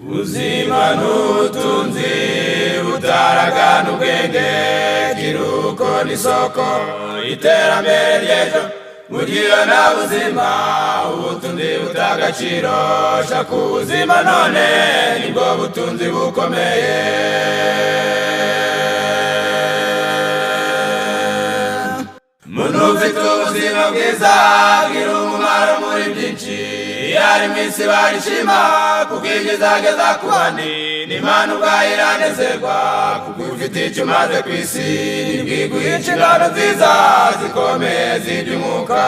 ubuzima n'ubutunzi butaragana ubwenge, kiruko n'isoko iterambere ry'ejo. Mu gihe nta buzima ubutunzi butagaciro, shaka ubuzima none nibwo butunzi bukomeye. Muntu ufite ubuzima bwiza agira umumaro muri byinshi, yari mwisi barishima kuko igezageza ku bandi, n'Imana ubwayo iranezerwa kuko ufite icyo umaze ku isi, nibwiguha inshingano nziza zikomeye z'iby'umwuka.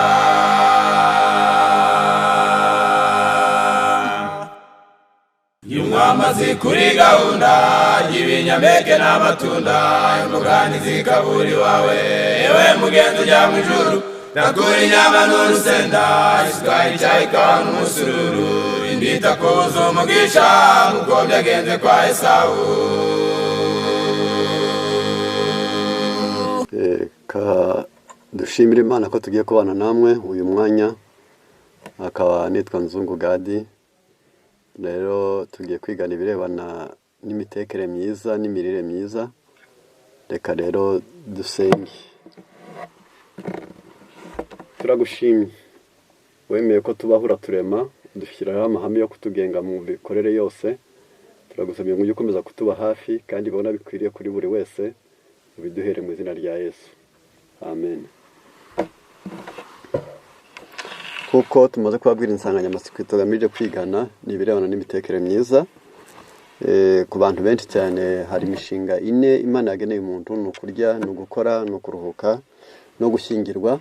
Iyo mwamaze kuri gahunda y'ibinyampeke n'amatunda, imboga ntizikabura iwawe, yewe mugenzi ujya mu ijuru. Nakura inyama n'urusenda, isukari, icyayi, ikawa n'umusururu, indita kuza umugisha nk'uko byagenze kwa Esawu. Dushimira Imana ko tugiye kubana namwe uyu mwanya. Akaba nitwa Nzungu Gadi. Rero tugiye kwigana ibirebana n'imitekere myiza n'imirire myiza. Reka rero dusenge. Turagushimye wemeye ko tubahura turema, dushyiraho amahame yo kutugenga mu bikorere yose. Turagusabye ngo ujye ukomeza kutuba hafi kandi ibona bikwiriye kuri buri wese, ubiduhere mu izina rya Yesu, amen. Kuko tumaze kubabwira insanganyamatsiko tugamije kwigana n'ibirebana n'imitekere myiza. Ku bantu benshi cyane hari imishinga ine Imana yageneye umuntu: ni ukurya, ni ugukora, ni ukuruhuka, no gushyingirwa.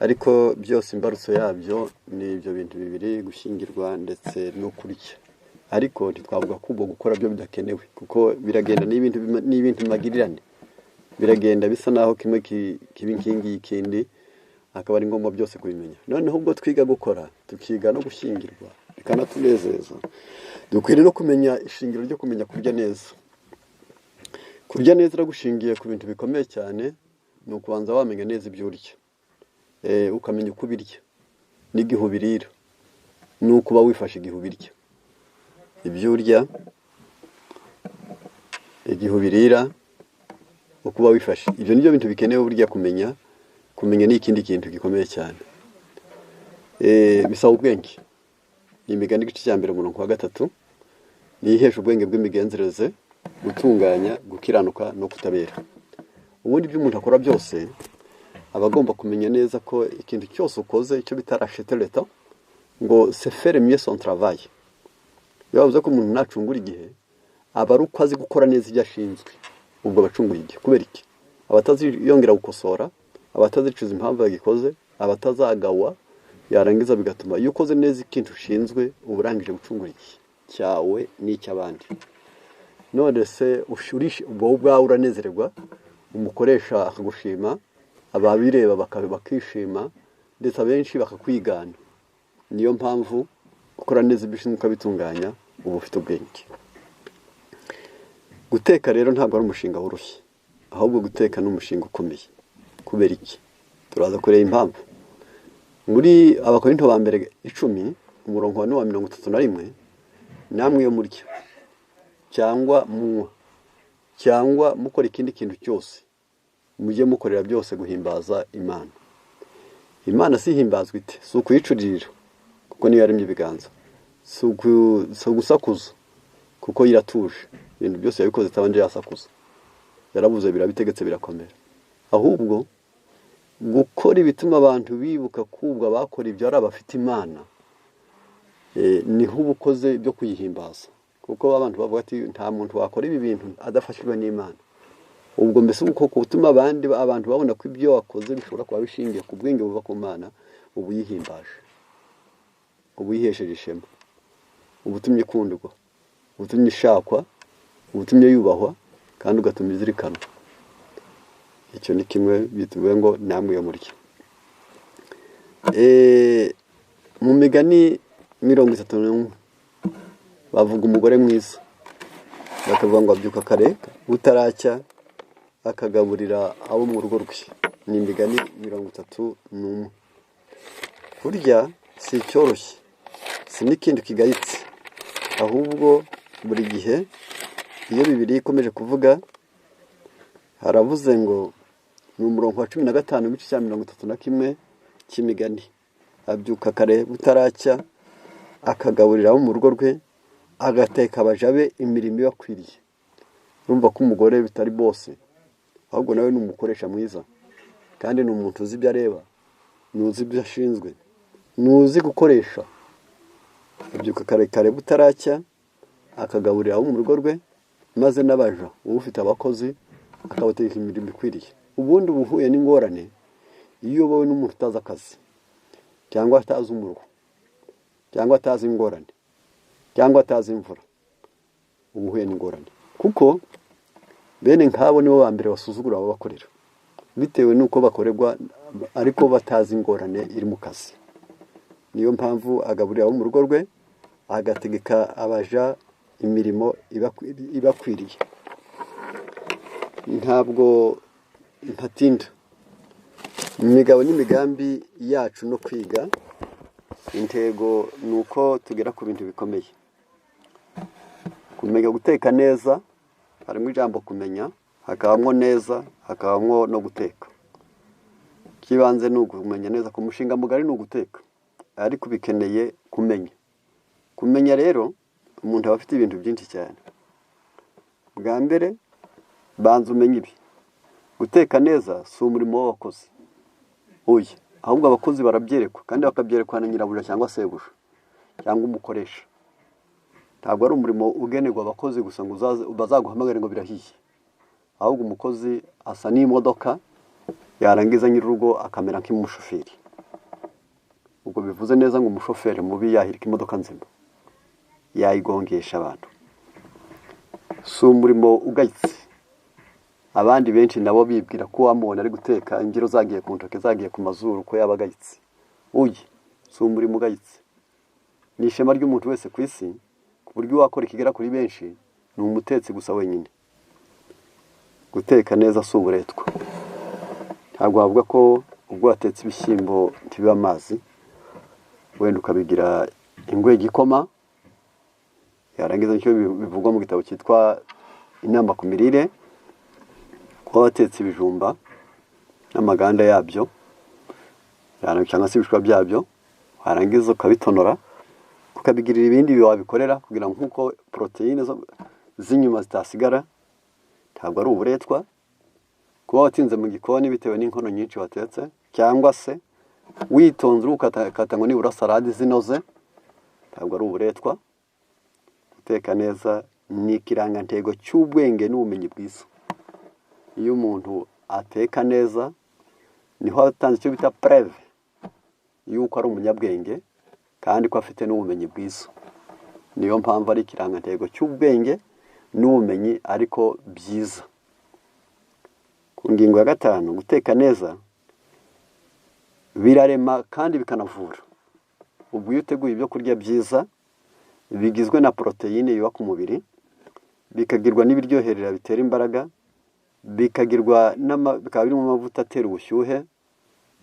Ariko byose imbarutso yabyo ni ibyo bintu bibiri, gushyingirwa ndetse no kurya. Ariko ntitwavuga ko ubwo gukora byo bidakenewe, kuko biragenda n'ibintu magirirane, biragenda bisa naho kimwe kiba inkingi y'ikindi, akaba ari ngombwa byose kubimenya. Noneho ubwo twiga gukora, tukiga no gushyingirwa, bikanatunezeza, dukwiriye no kumenya ishingiro ryo kumenya kurya neza. Kurya neza gushingiye ku bintu bikomeye cyane, ni ukubanza wamenya neza ibyo urya, ukamenya uko ubirya n'igihe ubirira, n'uko uba wifashe igihe ubirya. Ibyo urya, igihe ubirira, uko uba wifashe, ibyo nibyo bintu bikenewe burya kumenya. Kumenya ni ikindi kintu gikomeye cyane. Bisaba ubwenge. Ni imigani igice cya mbere umurongo wa 3, ni ihesha ubwenge bw'imigenzereze, gutunganya, gukiranuka no kutabera. Ubundi ibyo umuntu akora byose aba agomba kumenya neza ko ikintu cyose ukoze, icyo bita racheter le temps, ngo c'est faire mieux son travail. Yavuze ko umuntu nacungura igihe aba ari uko azi gukora neza ibyo ashinzwe, ubwo bacungura igihe. Kubera iki? Abataziyongera gukosora, abatazicuza impamvu yagikoze, abatazagawa, yarangiza bigatuma iyo ukoze neza ikintu ushinzwe uburangije gucungura igihe cyawe n'icy'abandi. None se ushurishe ubwo ubwawe uranezerwa, umukoresha akagushima, ababireba bakishima, ndetse abenshi bakakwigana. Niyo mpamvu gukora neza ibyo ushinzwe ukabitunganya uba ufite ubwenge. Guteka rero ntabwo ari umushinga woroshye, ahubwo guteka ni umushinga ukomeye. Kubera iki? Turaza kureba impamvu. Muri Abakorinto ba mbere 10 umurongo wa 31, namwe yo murya cyangwa munywa cyangwa mukora ikindi kintu cyose, mujye mukorera byose guhimbaza Imana. Imana si himbazwa ite? Si ukuyicurira kuko niyo yaremye ibiganza, si gusakuza kuko iratuje, ibintu byose yabikoze tabanje yasakuza, yarabuze birabitegetse birakomera. Ahubwo gukora ibituma abantu bibuka kubwa bakora ibyo ari abafite Imana, niho ubukoze ibyo kuyihimbaza. Kuko abantu bavuga ati nta muntu wakora ibi bintu adafashijwe n'Imana. Ubwo mbese uko gutuma abantu babona ko ibyo wakoze bishobora kuba bishingiye ku bwenge buva ku Mana, ubu yihimbaje, ubu yihesheje ishema, ubutumye ikundwa, ubutumye ishakwa, ubutumye yubahwa, kandi ugatumye izirikanwa. Icyo ni kimwe bituvuye ngo namwe yo murya. Mu migani 31 bavuga umugore mwiza, bakavuga ngo abyuka kare butaracya akagaburira abo mu rugo rwe. Ni imigani 31. Kurya si cyoroshye, si n'ikindi kigayitse, ahubwo buri gihe iyo Bibiliya ikomeje kuvuga haravuze ngo ni umurongo wa 15 mu gice cya 31 cy'Imigani, abyuka kare butaracya akagaburira abo mu rugo rwe, agateka abaja be imirimo ibakwiriye. Urumva ko umugore bitari bose, ahubwo nawe ni umukoresha mwiza, kandi ni umuntu uzi ibyo areba, nuzi ibyo ashinzwe, nuzi gukoresha. Abyuka kare kare butaracya akagaburira abo mu rugo rwe, maze n'abaja ufite abakozi akabateka imirimo ikwiriye. Ubundi ubuhuye n'ingorane iyo wowe n'umuntu utazi akazi, cyangwa atazi umuruho, cyangwa atazi ingorane, cyangwa atazi imvura, ubuhuye n'ingorane. Kuko bene nk'abo nibo ba mbere basuzugura abo bakorera, bitewe n'uko bakorerwa ariko batazi ingorane iri mu kazi. Niyo mpamvu agaburira abo mu rugo rwe, agategeka abaja imirimo ibakwiriye. Ntabwo ntatinda mu migabo n'imigambi yacu no kwiga. Intego ni uko tugera ku bintu bikomeye. Kumenya guteka neza, harimo ijambo kumenya, hakabamo neza, hakabamo no guteka. Kibanze ni ukumenya neza, ku mushinga mugari ni uguteka, ariko bikeneye kumenya. Kumenya rero umuntu aba afite ibintu byinshi cyane. Bwa mbere banza umenye ibi. Guteka neza si umurimo w'abakozi, oya, ahubwo abakozi barabyerekwa, kandi bakabyerekwa na nyirabuja cyangwa sebuja cyangwa umukoresha. Ntabwo ari umurimo ugenerwa abakozi gusa ngo bazaguhamagare ngo birahiye, ahubwo umukozi asa n'imodoka, yarangiza nyir'urugo akamera nk'umushoferi. Ubwo bivuze neza ngo umushoferi mubi yahirika imodoka nzima, yayigongesha abantu. Si umurimo ugayitse, abandi benshi nabo bibwira ko wamubona ari guteka ingiro zagiye ku ntoke, zagiye ku mazuru, ko yabagayitse. Uyi si umurimo ugayitse, ni ishema ry'umuntu wese ku isi, ku buryo wakora ikigera kuri benshi ni umutetsi gusa wenyine. Guteka neza si uburetwa. Ntabwo wavuga ko ubwo watetse ibishyimbo ntibiba amazi, wenda ukabigira ingwe igikoma, yarangiza nicyo bivugwa mu gitabo cyitwa Inama ku mirire, ko watetse ibijumba n'amaganda yabyo, cyangwa se ibishwa byabyo, warangiza ukabitonora, ukabigirira ibindi wabikorera kugira ngo nk'uko proteine z'inyuma zitasigara. Ntabwo ari uburetwa. Kuba watinze mu gikoni bitewe n'inkono nyinshi watetse, cyangwa se witonze ukata ngo nibura salade zinoze, ntabwo ari uburetwa. Guteka neza ni ikirangantego cy'ubwenge n'ubumenyi bwiza. Iyo umuntu ateka neza niho atanze icyo bita preve yuko ari umunyabwenge kandi ko afite n'ubumenyi bwiza. Niyo mpamvu ari ikirangantego cy'ubwenge n'ubumenyi ariko byiza. Ku ngingo ya 5, guteka neza birarema kandi bikanavura. Ubwo iyo uteguye ibyo kurya byiza bigizwe na proteine yubaka umubiri, bikagirwa n'ibiryoherera bitera imbaraga, bikagirwa bikaba birimo amavuta atera ubushyuhe,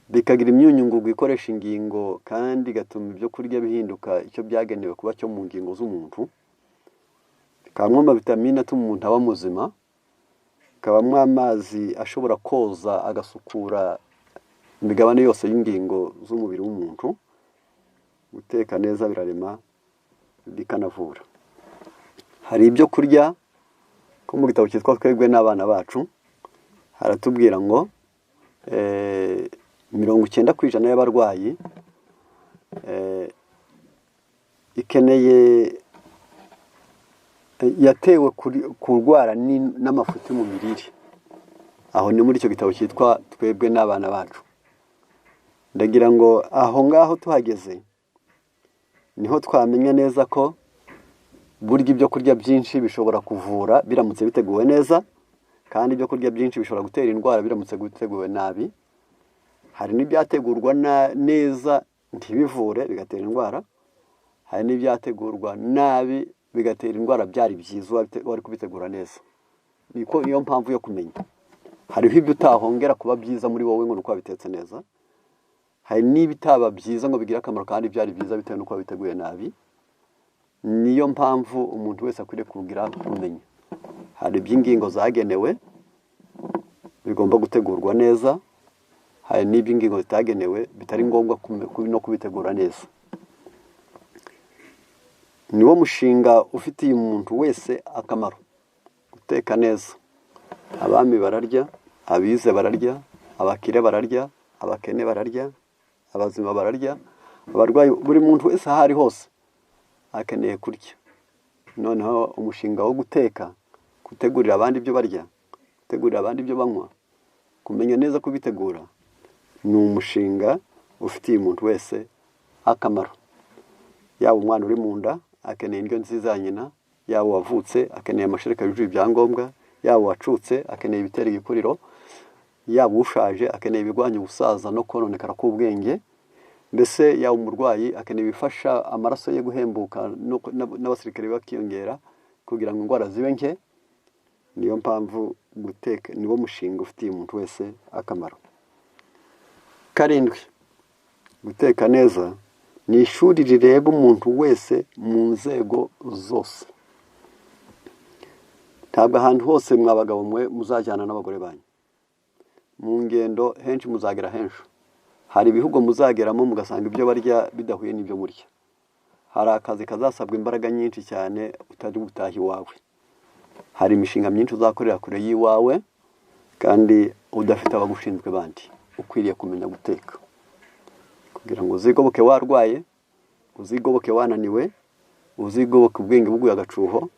bikagira imyunyungugu ikoresha ingingo kandi gatuma ibyo kurya bihinduka icyo byagenewe kuba cyo mu ngingo z'umuntu, bikabamo amavitamine atuma umuntu aba muzima, bikabamo amazi ashobora koza agasukura imigabane yose y'ingingo z'umubiri w'umuntu. Guteka neza birarema bikanavura. Hari ibyo kurya ko mu gitabo cyitwa Twebwe n'Abana Bacu haratubwira ngo 90% y'abarwayi ikeneye yatewe kurwara n'amafuti mu mirire. Aho ni muri icyo gitabo cyitwa Twebwe n'Abana Bacu. Ndagira ngo aho ngaho tuhageze niho twamenya neza ko burya ibyo kurya byinshi bishobora kuvura biramutse biteguwe neza, kandi ibyo kurya byinshi bishobora gutera indwara biramutse biteguwe nabi. Hari n'ibyategurwa neza ntibivure bigatera indwara, hari n'ibyategurwa nabi bigatera indwara byari byiza wari kubitegura neza. Niyo mpamvu yo kumenya. Hariho ibyo utahongera kuba byiza muri wowe ngo nuko wabitetse neza, hari n'ibitaba byiza ngo bigire akamaro kandi byari byiza bitewe nuko wabiteguye nabi. niyo mpamvu umuntu wese akwiriye kugira kumenya. Hari iby'ingingo zagenewe bigomba gutegurwa neza, hari n'iby'ingingo zitagenewe bitari ngombwa no kubitegura neza. Niwo mushinga ufitiye umuntu wese akamaro. Guteka neza. Abami bararya, abize bararya, abakire bararya, abakene bararya, abazima bararya, abarwayi, buri muntu wese aho ari hose akeneye kurya. Noneho umushinga wo guteka, gutegurira abandi ibyo barya, gutegurira abandi ibyo banywa, kumenya neza kubitegura, ni umushinga ufitiye umuntu wese akamaro. Yaba umwana uri mu nda akeneye indyo nziza ya nyina, yaba wavutse akeneye amashereka yujuje ibyangombwa, yaba wacutse akeneye ibitera igikuriro, yaba ushaje akeneye ibigwanya ubusaza no kononekara k'ubwenge, mbese yaba umurwayi akeneye ibifasha amaraso ye guhembuka n'abasirikare bakiyongera kugira ngo indwara zibe nke. Niyo mpamvu guteka niwo mushinga ufitiye umuntu wese akamaro. 7, guteka neza ni ishuri rireba umuntu wese mu nzego zose. Ntabwo ahantu hose mwabagabo mwe muzajyana n'abagore banyu. Mu ngendo henshi muzagera henshi. Hari ibihugu muzageramo mugasanga ibyo barya bidahuye n'ibyo murya. Hari akazi kazasabwa imbaraga nyinshi cyane utari gutaha iwawe. Hari imishinga myinshi uzakorera kure y'iwawe kandi udafite abagushinzwe bandi. Ukwiriye kumenya guteka kugira ngo uzigoboke warwaye, uzigoboke wananiwe, uzigoboke ubwenge buguye agacuho,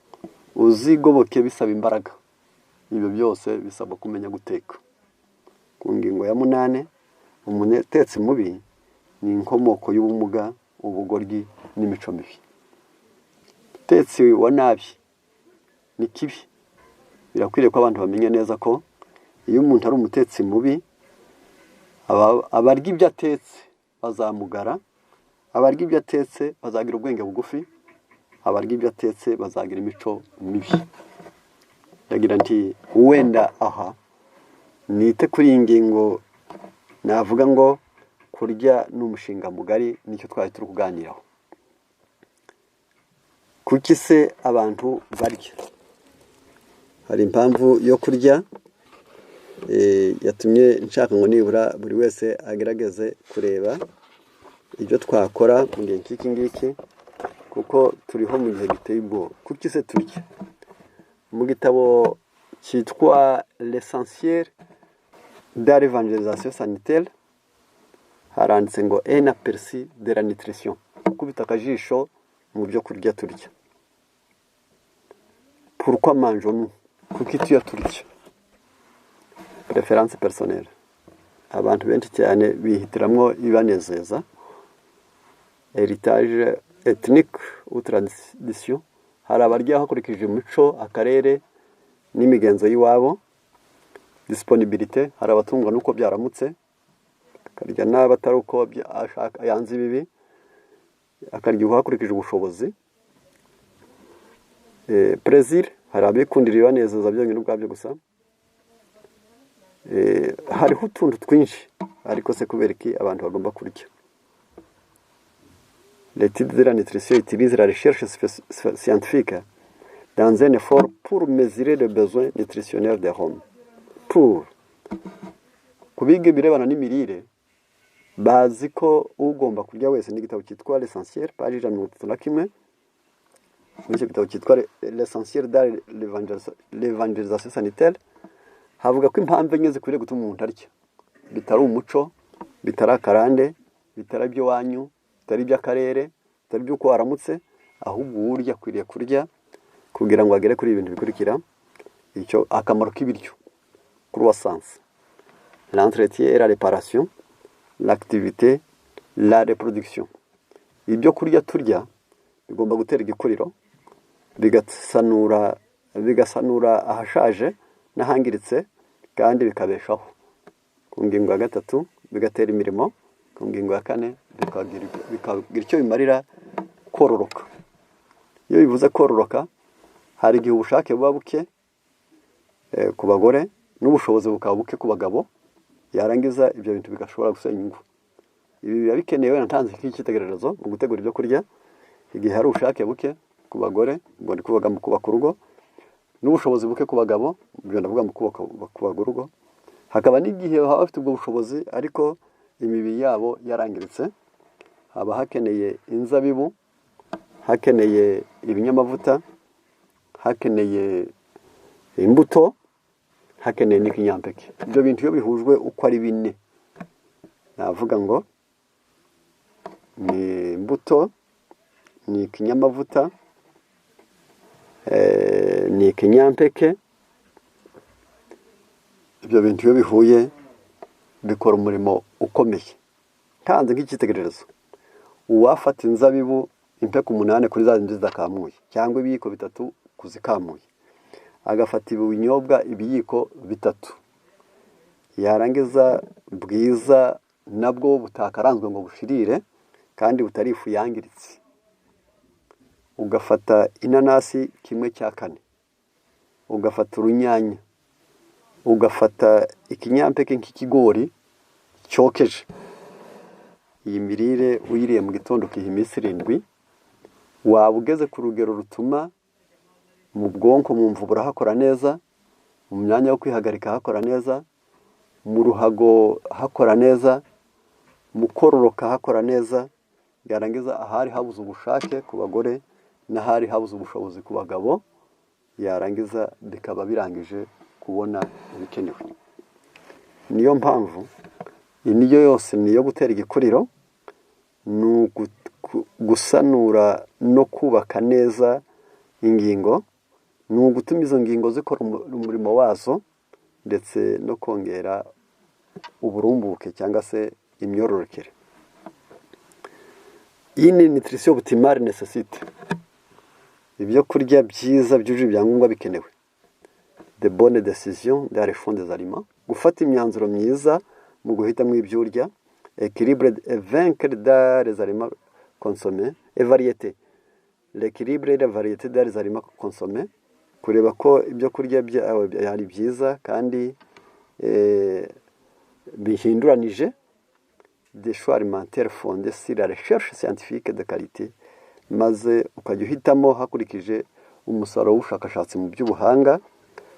uzigoboke bisaba imbaraga. Ibyo byose bisaba kumenya guteka. Ku ngingo ya 8, umutetsi mubi ni inkomoko y'ubumuga, ubugoryi n'imico mibi. Umutetsi wa nabi ni kibi. Birakwiriye ko abantu bamenye neza ko iyo umuntu ari umutetsi mubi, abarya ibyo atetse bazamugara, abarya ibyo atetse bazagira ubwenge bugufi, abarya ibyo atetse bazagira imico mibi. Ndagira nti wenda aha nite kuri iyi ngingo navuga ngo kurya n'umushinga mugari nicyo twari turi kuganiraho. Kuki se abantu barya? Hari impamvu yo kurya yatumye nshaka ngo nibura buri wese agerageze kureba ibyo twakora mu gihe cy'iki ngiki, kuko turiho mu gihe giteye ubwoba. Kuki se turya? Mu gitabo cyitwa L'essentiel de l'évangélisation sanitaire haranditse ngo un aperçu de la nutrition. Kubita akajisho mu byo kurya turya. Pourquoi mangeons-nous? Kuki tuya turya? Préférence personnelle. Abantu benshi cyane bihitiramwo ibanezeza. Héritage ethnique ou tradition. Hari abarya hakurikije umuco, akarere n'imigenzo y'iwabo. Disponibilité, hari abatungwa nuko byaramutse, akarya n'abatari uko yanze ibibi, akarya hakurikije ubushobozi. Plaisir, hari abikundira ibanezeza byonyine ubwabyo gusa. Hariho utuntu twinshi, ariko se kubera iki abantu bagomba kurya? L'étude de la nutrition utilise la recherche scientifique dans un effort pour mesurer les besoins nutritionnels des hommes. Pour kubiga birebana n'imirire bazi ko ugomba kurya wese, n'igitabo cyitwa L'essentiel page 131. Muri icyo gitabo cyitwa L'essentiel de l'évangélisation sanitaire havuga ko impamvu enye zikwiriye gutuma umuntu arya. Bitari umuco, bitari akarande, bitari ibyo wanyu, bitari iby'akarere, bitari iby'uko waramutse, ahubwo urya akwiriye kurya kugira ngo agere kuri ibintu bikurikira. Icyo akamaro k'ibiryo: croissance, l'entretien et la réparation, l'activité, la reproduction. Ibyo kurya turya bigomba gutera igikuriro, bigasanura ahashaje n'ahangiritse, kandi bikabeshaho. Ku ngingo ya 3 bigatera imirimo. Ku ngingo ya 4 bikagira icyo bimarira kororoka. Iyo bivuze kororoka, hari igihe ubushake buba buke ku bagore n'ubushobozi bukaba buke ku bagabo, yarangiza ibyo bintu bigashobora gusenya ingo. Ibi biba bikenewe natanze nk'ikitegererezo mu gutegura ibyo kurya. Igihe hari ubushake buke, ku bagore, ubwo ndi kuvuga mu kubaka urugo, n'ubushobozi buke ku bagabo, ubwo ndavuga mu kubaka urugo. Hakaba n'igihe baba bafite ubwo bushobozi ariko imibiri yabo yarangiritse, haba hakeneye inzabibu, hakeneye ibinyamavuta, hakeneye imbuto, hakeneye n'ikinyampeke. Ibyo bintu iyo bihujwe uko ari bine, navuga ngo ni imbuto, ni ikinyamavuta, ni ikinyampeke. Ibyo bintu iyo bihuye bikora umurimo ukomeye. Ntanze nk'icyitegererezo, uwafata inzabibu impeke 8 kuri za zindi zidakamuye cyangwa ibiyiko 3 kuzikamuye, agafata ibinyobwa ibiyiko 3, yarangiza bwiza nabwo butakaranzwe ngo bushirire kandi butari ifu yangiritse, ugafata inanasi 1/4, ugafata urunyanya, ugafata ikinyampeke nk'ikigori cyokeje. Iyi mirire uyiriye mu gitondo kiha iminsi 7, waba ugeze ku rugero rutuma mu bwonko mu mvubura hakora neza, mu myanya yo kwihagarika hakora neza, mu ruhago hakora neza, mu kororoka hakora neza. Yarangiza ahari habuze ubushake ku bagore n'ahari habuze ubushobozi ku bagabo, yarangiza bikaba birangije kubona ibikenewe. Niyo mpamvu indyo yose niyo gutera igikuriro, ni gusanura no kubaka neza ingingo, ni ugutuma izo ngingo zikora umurimo wazo, ndetse no kongera uburumbuke cyangwa se imyororokere. Iyi ni nutrition optimale nécessite. Ibyo kurya byiza byujuje ibyangombwa bikenewe. De bonnes décisions dans le fond des aliments. Gufata imyanzuro myiza mu guhitamo ibyo urya. Équilibre et vaincre dans les aliments consommés. Et variété. L'équilibre et la variété dans les aliments consommés. Kureba ko ibyo kurya ari byiza kandi bihinduranije. Des choix alimentaires fondés sur la recherche scientifique de qualité, maze ukajya uhitamo hakurikije umusaruro w'ubushakashatsi mu by'ubuhanga,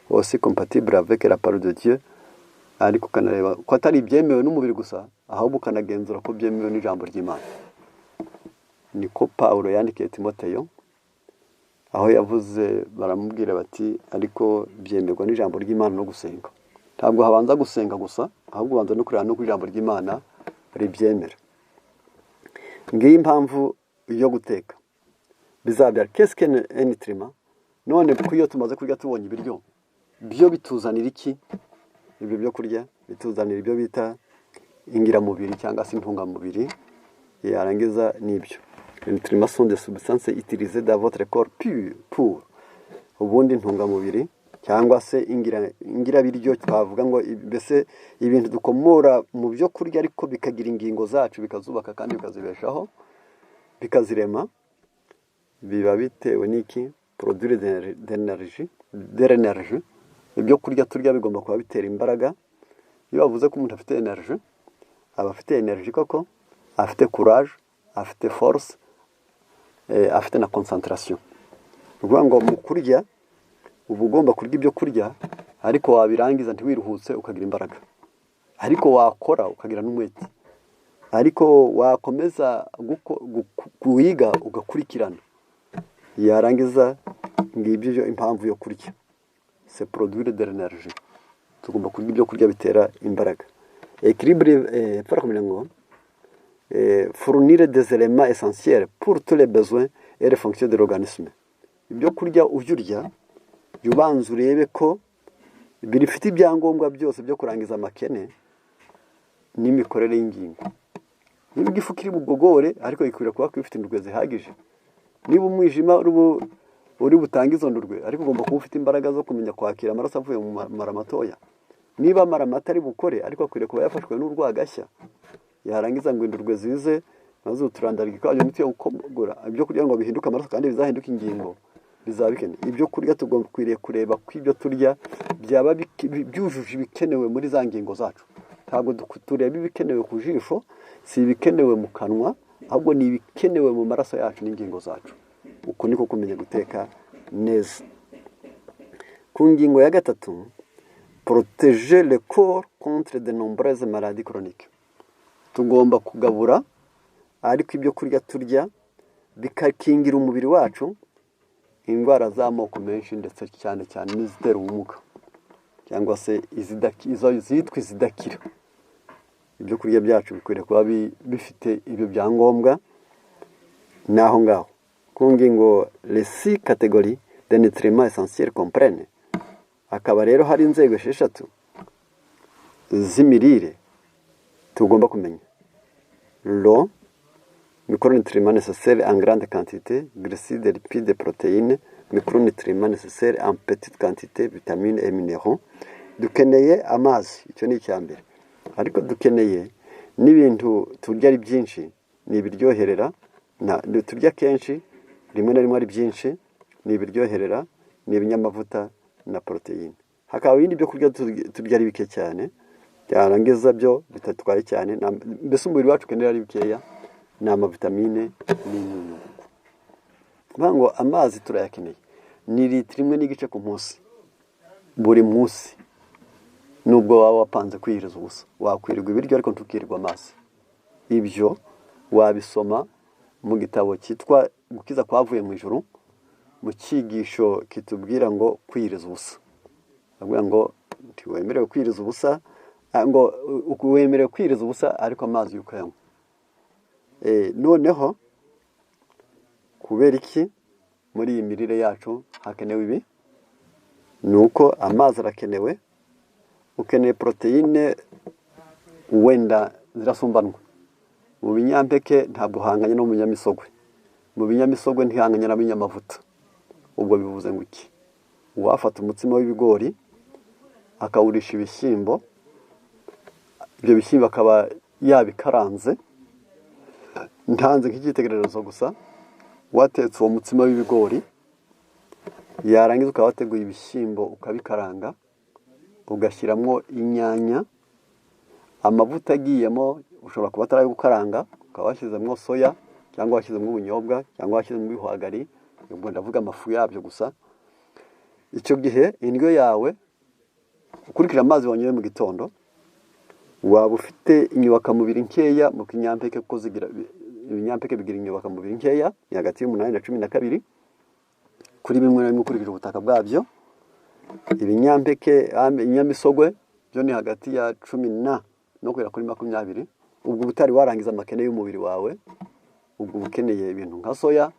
aussi compatible avec la parole de Dieu, ariko ukanareba ko atari ibyemewe n'umubiri gusa, ahubwo ukanagenzura ko byemewe n'ijambo ry'Imana. Niko Pawulo yandikiye Timoteyo, aho yavuze baramubwira bati ariko byemerwa n'ijambo ry'Imana no gusenga. Ntabwo habanza gusenga gusa, ahubwo ubanza no kureba no ku ijambo ry'Imana ribyemera. Ngiyi impamvu yo guteka bizabyara qu'est-ce qu'un nutriment. None kuko iyo tumaze kurya tubonye ibiryo, byo bituzanira iki? Ibyo byo kurya bituzanira ibyo bita ingiramubiri cyangwa se intungamubiri. Yarangiza n'ibyo les nutriments sont des substances utilisées dans votre corps pour ubundi intungamubiri cyangwa se ingirabiryo twavuga ngo mbese ibintu dukomora mu byo kurya ariko bikagira ingingo zacu, bikazubaka kandi bikazibeshaho, bikazirema. Biba bitewe n'iki? Produire d'énergie. Ibyo kurya turya bigomba kuba bitera imbaraga. Iyo bavuze ko umuntu afite energie, aba afite energie koko, afite courage, afite force, afite na concentration. Uvuga ngo mu kurya uba ugomba kurya ibyo kurya ariko wabirangiza ntiwiruhutse ukagira imbaraga, ariko wakora ukagira n'umwete, ariko wakomeza kuwiga ugakurikirana. Yarangiza ngibyo impamvu yo kurya, c'est produire de l'énergie. Tugomba kurya ibyo kurya bitera imbaraga. Équilibre ngo fournir des éléments essentiels pour tous les besoins et les fonctions de l'organisme. Ibyo kurya ubyurya yubanza urebe ko birifite ibyangombwa byose byo kurangiza amakene n'imikorere y'ingingo. Niba igifu kiri bugogore ariko gikwiriye kuba kwifite indurwe zihagije. Niba umwijima uri butanga izo ndurwe ariko ugomba kuba ufite imbaraga zo kumenya kwakira amaraso avuye mu mara matoya. Niba amara mata ari bukore ariko akwiriye kuba yafashwe n'urwagashya. Yarangiza ngo indurwe zize maze uturandarika kwayo n'icyo gukogora ibyo kurya ngo bihinduke amaraso kandi bizahinduka ingingo. Bizabikene ibyo kurya tugomba kwiriye kureba ko ibyo turya byaba byujuje ibikenewe muri za ngingo zacu. Ntabwo tureba ibikenewe ku jisho, si ibikenewe mu kanwa, ahubwo ni ibikenewe mu maraso yacu n'ingingo zacu. uko niko kumenya guteka neza. Ku ngingo ya gatatu, protéger le corps contre de nombreuses maladies chroniques. Tugomba kugabura ariko ibyo kurya turya bikakingira umubiri wacu indwara z'amoko menshi, ndetse cyane cyane n'izitera ubumuga cyangwa se izo zitwa izidakira. Ibyo kurya byacu bikwiriye kuba bifite ibyo byangombwa naho ngaho. Ku ngingo les 6 catégories de nutriments essentiels comprennent, akaba rero hari inzego 6 z'imirire tugomba kumenya. L'eau, micronutriments nécessaires en grande quantité, glucides, lipides, protéines, micronutriments nécessaires en petite quantité, vitamines et minéraux. Dukeneye amazi, icyo ni icyambere. Ariko dukeneye n'ibintu turya ari byinshi, ni ibiryoherera, turya kenshi, rimwe na rimwe ari byinshi, ni ibiryoherera, ni ibinyamavuta na proteine. Hakaba ibindi byo kurya turya ari bike cyane, byarangiza byo bitatwaye cyane, mbese umubiri wacu ukenera ari bikeya, ni amavitamine n'imyunyungugu. Kuvuga ngo amazi turayakeneye, ni litiro 1.5 ku munsi, buri munsi. Nubwo waba wapanze kwiyiriza ubusa, wakwirirwa ibiryo ariko ntukirirwa amazi. Ibyo wabisoma mu gitabo cyitwa Gukiza kwavuye mu ijuru, mu cyigisho kitubwira ngo kwiyiriza ubusa. Avuga ngo ntiwemerewe kwiyiriza ubusa, ngo wemerewe kwiyiriza ubusa ariko amazi y'ukayanywa. Noneho kubera iki muri iyi mirire yacu hakenewe ibi? Nuko amazi arakenewe, ukeneye proteine wenda zirasumbanwa. Mu binyampeke ntabwo hanganye no mu binyamisogwe. Mu binyamisogwe ntihanganye na binyamavuta. Ubwo bivuze ngo iki? Wafata umutsima w'ibigori akawurisha ibishyimbo, ibyo bishyimbo akaba yabikaranze, ntanze nk'igitegererezo gusa, watetse uwo mutsima w'ibigori, yarangiza ukaba wateguye ibishyimbo ukabikaranga, ugashyiramo inyanya, amavuta agiyemo ushobora kuba atari gukaranga, ukaba washyizemo soya cyangwa washyizemo ubunyobwa cyangwa washyizemo ibihwagari, ubwo ndavuga amafu yabyo gusa. Icyo gihe indyo yawe ukurikije amazi wanyoye mu gitondo, waba ufite inyubakamubiri nkeya mu kinyampeke, kuko ibinyampeke bigira inyubakamubiri nkeya, ni hagati y'8 na 12 kuri bimwe na bimwe ukurikije ubutaka bwabyo. Ibinyampeke inyamisogwe byo ni hagati ya 10 no kugera kuri 20. Ubwo butari warangiza amakene y'umubiri wawe, ubwo ukeneye ibintu nka soya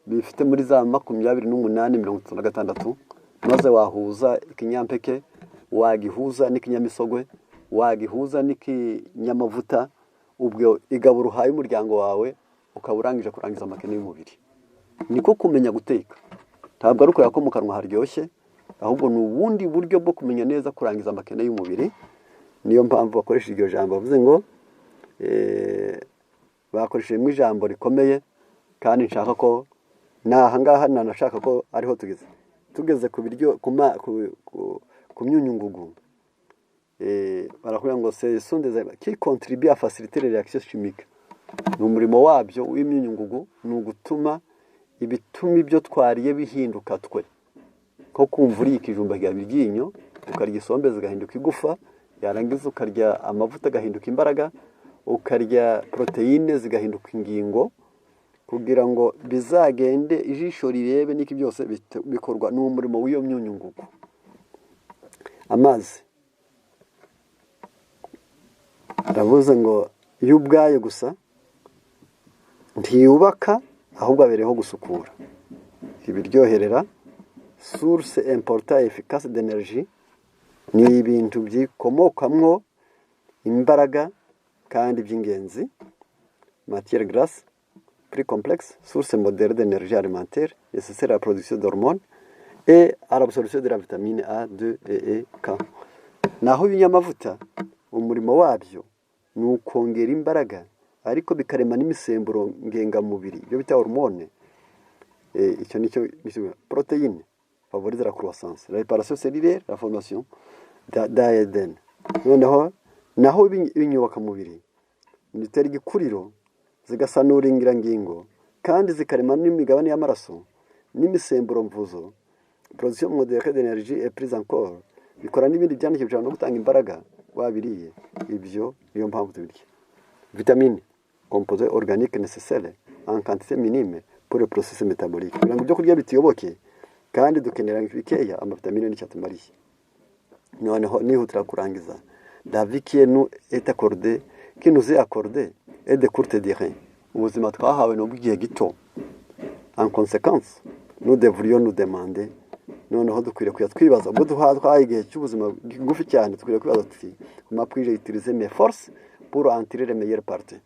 bifite muri za 28-36, maze wahuza ikinyampeke, wagihuza n'ikinyamisogwe, wagihuza n'ikinyamavuta, ubwo igaburo uhaye umuryango wawe ukaba urangije kurangiza amakene y'umubiri. Niko kumenya guteka. Ntabwo ari uko mu kanwa haryoshye, ahubwo ni ubundi buryo bwo kumenya neza kurangiza amakene y'umubiri. Niyo mpamvu bakoresha iryo jambo, bavuze ngo bakoresheje ijambo rikomeye, kandi nshaka ko nahangaha nanashaka ko ariho tugeze ku biryo ku myunyungugu. Barakugira ngo c'est sont des qui contribuent à faciliter les réactions chimiques. Ni umurimo wabyo w'imyunyungugu, ni ugutuma ibituma ibyo twariye bihinduka twe. Ko kumva uriye ikijumba cya biryinyo, ukarya isombe zigahinduka igufa, yarangiza ukarya amavuta agahinduka imbaraga, ukarya proteine zigahinduka ingingo, kugira ngo bizagende ijisho rirebe n'iki byose bikorwa n'umurimo w'iyo myunyungugu. Amazi aravuze ngo iyo ubwaye gusa ntiyubaka, ahubwo abereho gusukura, ibiryoherera, source importante et efficace d'énergie, ni ibintu byikomokamwo imbaraga kandi by'ingenzi. Matière grasse plus complexe, source moderne d'énergie alimentaire nécessaire à la production d'hormones et à l'absorption de la vitamine A, D, E, K. Naho ibinyamavuta umurimo wabyo ni ukongera imbaraga, ariko bikarema n'imisemburo ngengamubiri, ibyo bita hormone. Icyo nicyo protéine favorise la croissance, la réparation cellulaire, la formation d'ADN. Naho ibinyubakamubiri bitera igikuriro, zigasanura ingirangingo, kandi zikarema n'imigabane y'amaraso, n'imisemburo mvuzo, production modérée d'énergie et prise en corps, bikora n'ibindi byandikishije no gutanga imbaraga wabiriye. Ibyo niyo mpamvu tubirya. Vitamine, composés organiques nécessaires en quantité minime pour le processus métabolique. Kugira ngo ibyo kurya bituyoboke kandi dukenera bikeya amavitamine n'icyatumariye. Noneho nihutira kurangiza. La vie qui nous est accordée, qui nous est accordée est de courte durée. Ubuzima twahawe no bwiye gito. En conséquence, nous devrions nous demander, noneho dukwiriye kuyatwibaza ubwo duhaye igihe cy'ubuzima ngufi cyane, dukwiriye kwibaza tuti comment puis-je utiliser mes forces pour en tirer les meilleures parties.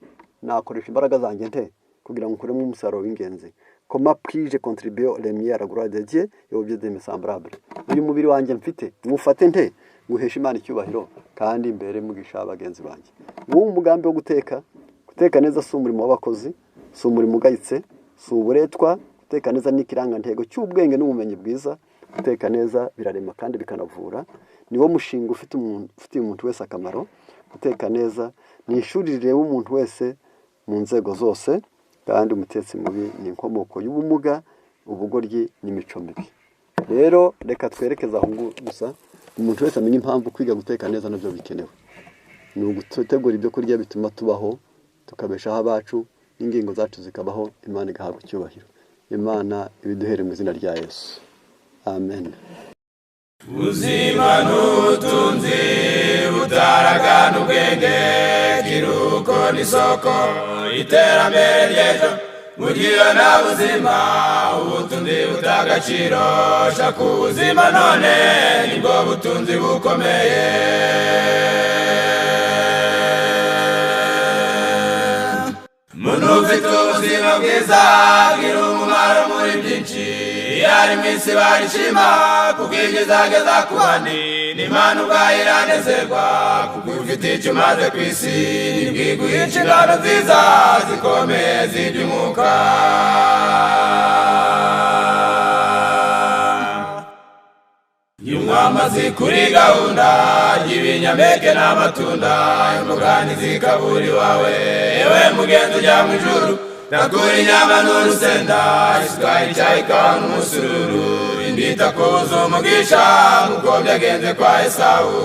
Nakoresha imbaraga zanjye nte kugira ngo nkuremo umusaruro w'ingenzi. Comment puis-je contribuer le mieux à la gloire de Dieu et au bien de mes semblables. Uyu mubiri wanjye mfite mufate nte nguhesha Imana icyubahiro kandi imbere mugisha abagenzi banjye. Uwo umugambi wo guteka neza si umurimo w'abakozi, si umurimo ugayitse, si uburetwa. Guteka neza ni ikirangantego cy'ubwenge n'ubumenyi bwiza. Guteka neza birarema kandi bikanavura. Niwo mushinga ufitiye umuntu wese akamaro. Guteka neza ni ishuri rireba umuntu wese mu nzego zose, kandi umutetsi mubi ni inkomoko y'ubumuga, ubugoryi n'imico mibi. Rero reka twerekeza aho gusa umuntu wese amenye impamvu kwiga guteka neza nabyo bikenewe. Ni ugutegura ibyo kurya bituma tubaho, tukabeshaho abacu, n'ingingo zacu zikabaho, Imana igahabwa icyubahiro. Imana ibiduhere mu izina rya Yesu. Amen. Ubuzima n'ubutunzi butaragana ubwenge, kiruko n'isoko iterambere ry'ejo. Mugira nta buzima ubutunzi butagaciro, shaka ubuzima none nibwo butunzi bukomeye. Muntu ufite ubuzima bwiza agira umumaro muri byinshi. Yari mwisi barishima kubwigeza ageza ku bandi, n'Imana ubwayo iranezerwa kuko ufite icyo umaze ku isi. Nibwiguhe inshingano nziza zikomeye z'iby'umwuka. Y'umwamazi kuri gahunda y'ibinyampeke n'amatunda, imboga n'izikaburi wawe yewe mugenzi ujya mu ijuru. Nakura inyama n'urusenda, isukari, icyayi, ikawa n'umusururu, indita kuza umugisha nk'uko byagenze kwa Esawu.